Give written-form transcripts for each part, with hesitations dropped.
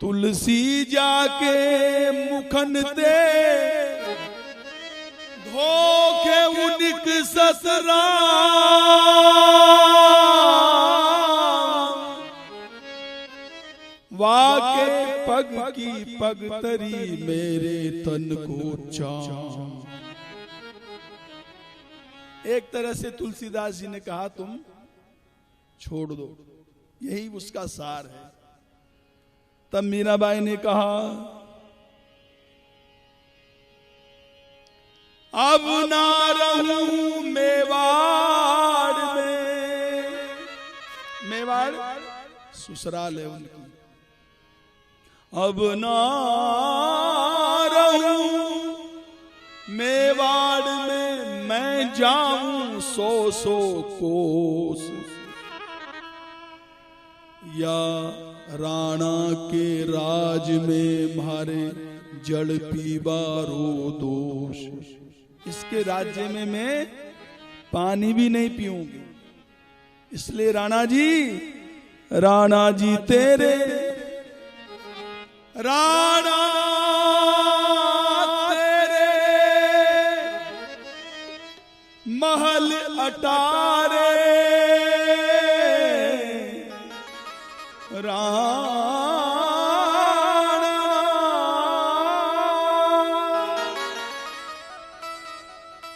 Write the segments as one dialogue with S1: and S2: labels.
S1: तुलसी जाके मुखन ते धोखे उनिक ससरा वाके पग की पग तरी मेरे तन को चाम। एक तरह से तुलसीदास जी ने कहा तुम छोड़ दो, यही उसका सार है। तब मीराबाई ने कहा अब ना रहूं मेवाड़ में, मेवाड़ ससुराल है उनकी, अब ना रहूं मेवाड़ में मैं जाऊं 100 कोस, या राणा के राज में मारे जड़ पीबारो दोष, इसके राज्य में मैं पानी भी नहीं पीऊंगी। इसलिए राणा जी तेरे, राणा तेरे महल अटारे,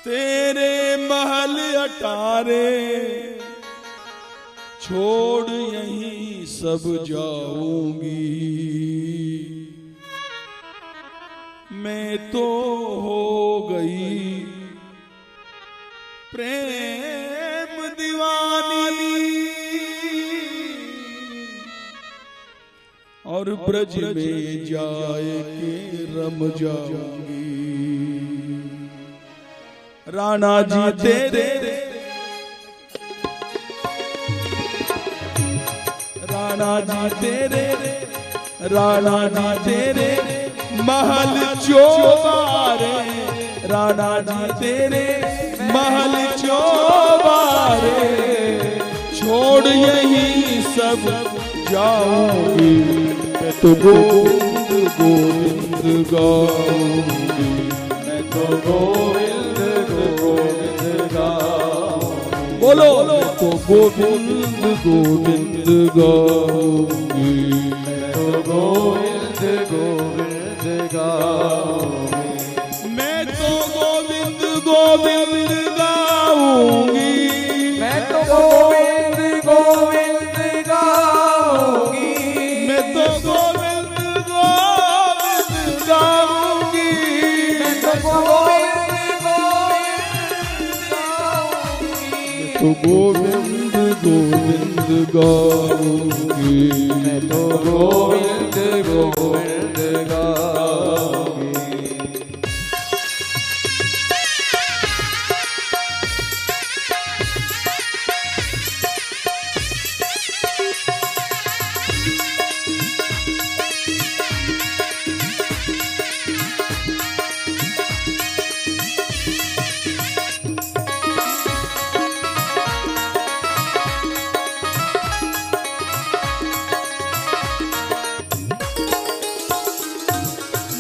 S1: तेरे महल अटारे छोड़ यहीं सब जाऊंगी, मैं तो हो गई प्रेम दीवानी, और ब्रज में जाए के रम जाऊंगी। राणा जी तेरे, राणा जी तेरे, राणा जी तेरे महल चौबारे, राणा जी तेरे महल चौबारे छोड़ यही सब जाऊंगी, मैं तो गोविंद गोविंद गाऊंगी, मैं तो गोविंद गोविंद गाऊंगी, बोलो मैं तो गोविंद गोविंद गाऊंगी, मैं तो गोविंद गोविंद गाऊंगी, मैं तो गोविंद गोविंद गाऊंगी, मैं तो गोविंद गोविंद गाऊंगी, मैं तो गोविंद गोविंद गाऊंगी, मैं तो गोविंद गोविंद गाऊंगी, मैं तो गोविंद गोविंद गाऊंगी।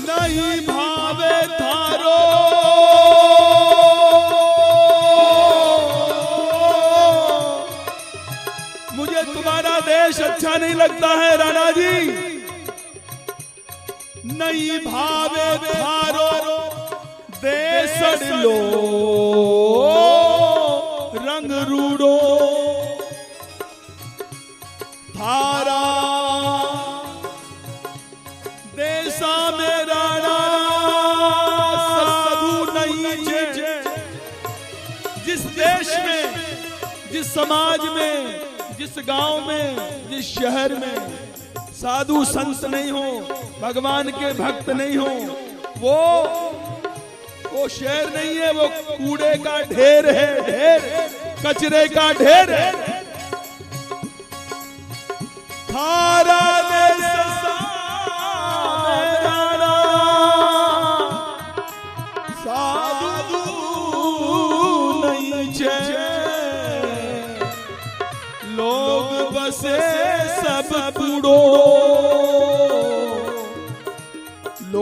S1: नहीं भावे थारो मुझे तुम्हारा देश अच्छा नहीं लगता है राणा जी, नहीं भावे थारो देश लो रंग रूड़ो थारा देशा में राणा साधु नहीं छे, जिस देश में, जिस समाज में, जिस गांव में, जिस शहर में साधु संत नहीं हो, भगवान के भक्त नहीं हो, वो शहर नहीं है, वो कूड़े का ढेर है, ढेर कचरे का ढेर है। थारा देश साधु नहीं छे, लोग बसे सब कूड़ो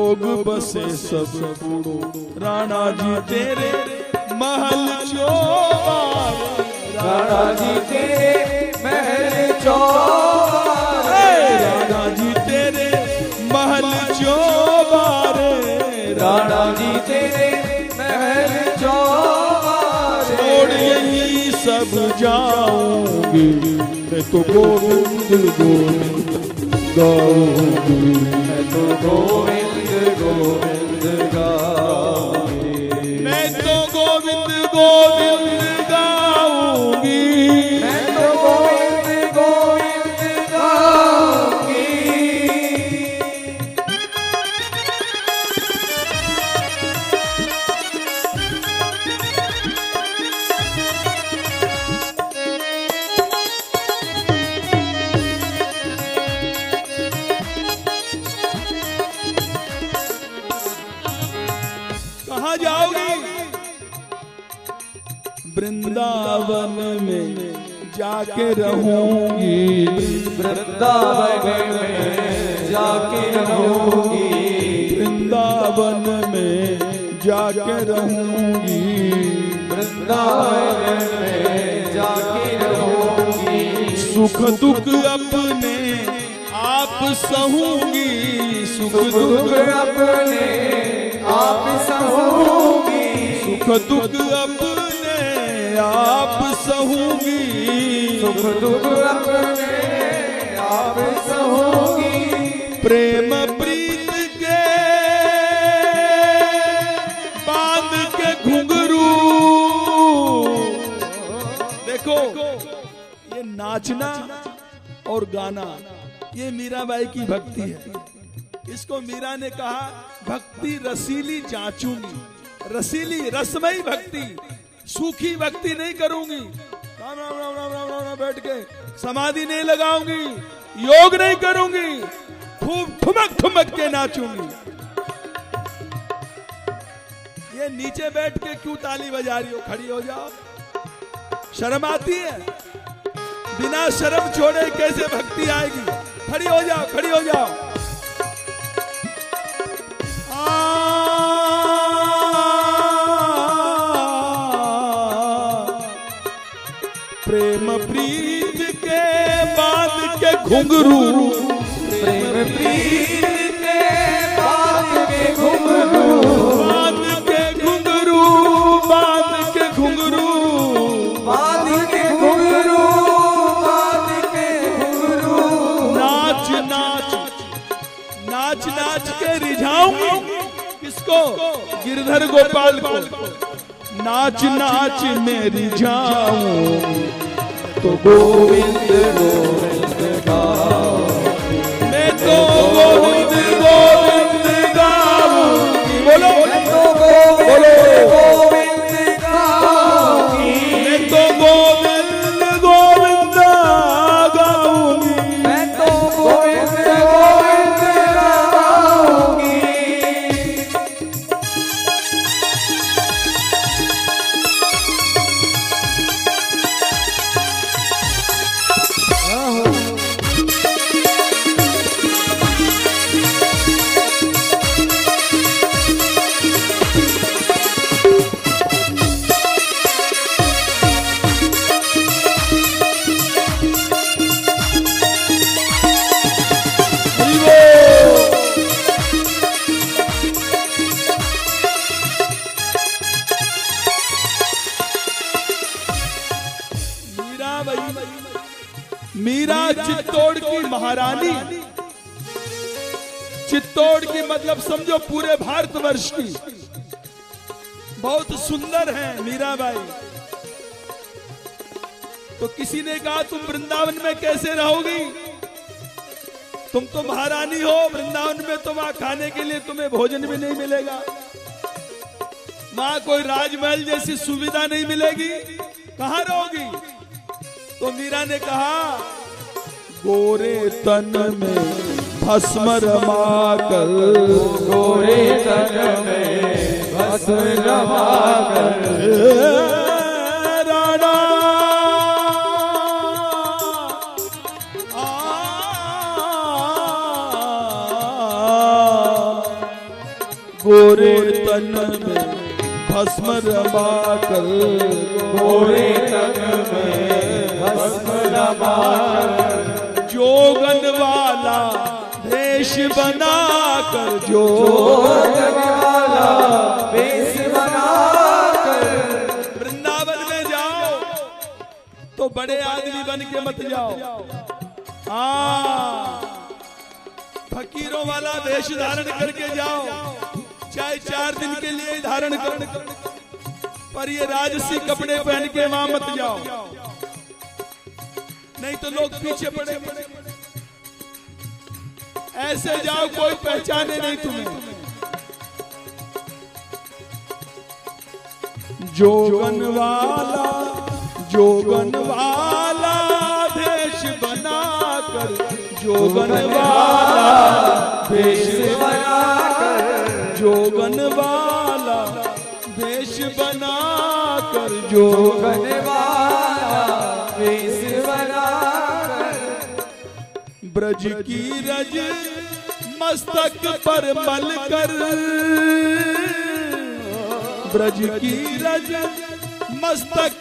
S1: लोग बसे सब कूड़ो, राणा जी तेरे महल चौबारे,
S2: राणा जी तेरे महल चौबारे,
S1: राणा जी तेरे महल चौबारे,
S2: राणा जी तेरे महल चौबारे।
S1: छोड़ यही सब जाऊंगी, मैं तो गोविंद गोविंद गाऊंगी,
S2: मैं तो गोविंद गोविंद गाऊंगी,
S1: मैं तो गोविंद गोविंद गाऊंगी,
S2: मैं तो गोविंद गोविंद गाऊंगी।
S1: कहाँ जाओगी? वृंदावन में जाके रहूंगी,
S2: वृंदावन में जाके रहूंगी,
S1: वृंदावन में जाके रहूंगी,
S2: वृंदावन में जाके रहूंगी।
S1: सुख दुख अपने आप सहूंगी, सुख दुख
S2: अपने आप सहूंगी,
S1: सुख दुख अपने आप सहूंगी,
S2: सुख दुख अपने आप सहूंगी।
S1: प्रेम प्रीत के बांध के घुंघरू। देखो ये नाचना और गाना ये मीराबाई की भक्ति है। इसको मीरा ने कहा भक्ति रसीली जांचूंगी, रसीली रसमयी भक्ति, सूखी भक्ति नहीं करूंगी। राम राम राम राम राम राम बैठ के समाधि नहीं लगाऊंगी, योग नहीं करूंगी, खूब ठुमक ठुमक के नाचूंगी। ये नीचे बैठ के क्यों ताली बजा रही हो? खड़ी हो जाओ, शर्म आती है? बिना शर्म छोड़े कैसे भक्ति आएगी? खड़ी हो जाओ, खड़ी हो जाओ। प्रेम प्रीत के बांध के घुंघरू,
S2: प्रेम प्रीत के बांध के घुंघरू,
S1: बांध के घुंघरू, बांध के घुंघरू,
S2: बांध के घुंघरू, बांध के घुंघरू।
S1: नाच नाच नाच नाच के रिझाऊंगी। किसको? गिरधर गोपाल को। नाच नाच में रिझाऊं तो
S2: गोविंद गोविंद गाऊंगी,
S1: मैं तो गोविंद गोविंद गाऊंगी। बोलो
S2: मैं तो गोविंद गोविंद गाऊंगी,
S1: मैं तो गोविंद गोविंद गाऊंगी,
S2: मैं तो गोविंद गोविंद गाऊंगी।
S1: मीरा चित्तौड़ की महारानी, चित्तौड़ की मतलब समझो पूरे भारतवर्ष की बहुत सुंदर है मीराबाई। तो किसी ने कहा तुम वृंदावन में कैसे रहोगी? तुम तो महारानी हो, वृंदावन में तो वहां खाने के लिए तुम्हें भोजन भी नहीं मिलेगा, वहां कोई राजमहल जैसी सुविधा नहीं मिलेगी, कहां रहोगी? तो मीरा ने कहा गोरे तन में भस्म रमाकर,
S2: गोरे तन में भस्म रमाकर,
S1: राणा गोरे तन में भस्म रमा कर,
S2: गोरे तन में भस्म रमा कर,
S1: जोगन वाला भेष बना कर,
S2: जोगन वाला भेष बना कर।
S1: वृंदावन में जाओ तो बड़े आदमी बन के मत जाओ। फकीरों वाला वेश धारण करके जाओ, चाहे 4 दिन के लिए धारण कर, पर ये राजसी कपड़े पहन के वहां मत जाओ, नहीं तो लोग पीछे पड़े। ऐसे जाओ कोई पहचाने नहीं तुम्हें। जोगन वाला भेष बना कर, जोगन वाला भेष बना कर, जोगन वाला भेष बना कर,
S2: जोगन वाला भेष बना कर।
S1: ब्रज की रज मस्तक पर मल कर, ब्रज की रज मस्तक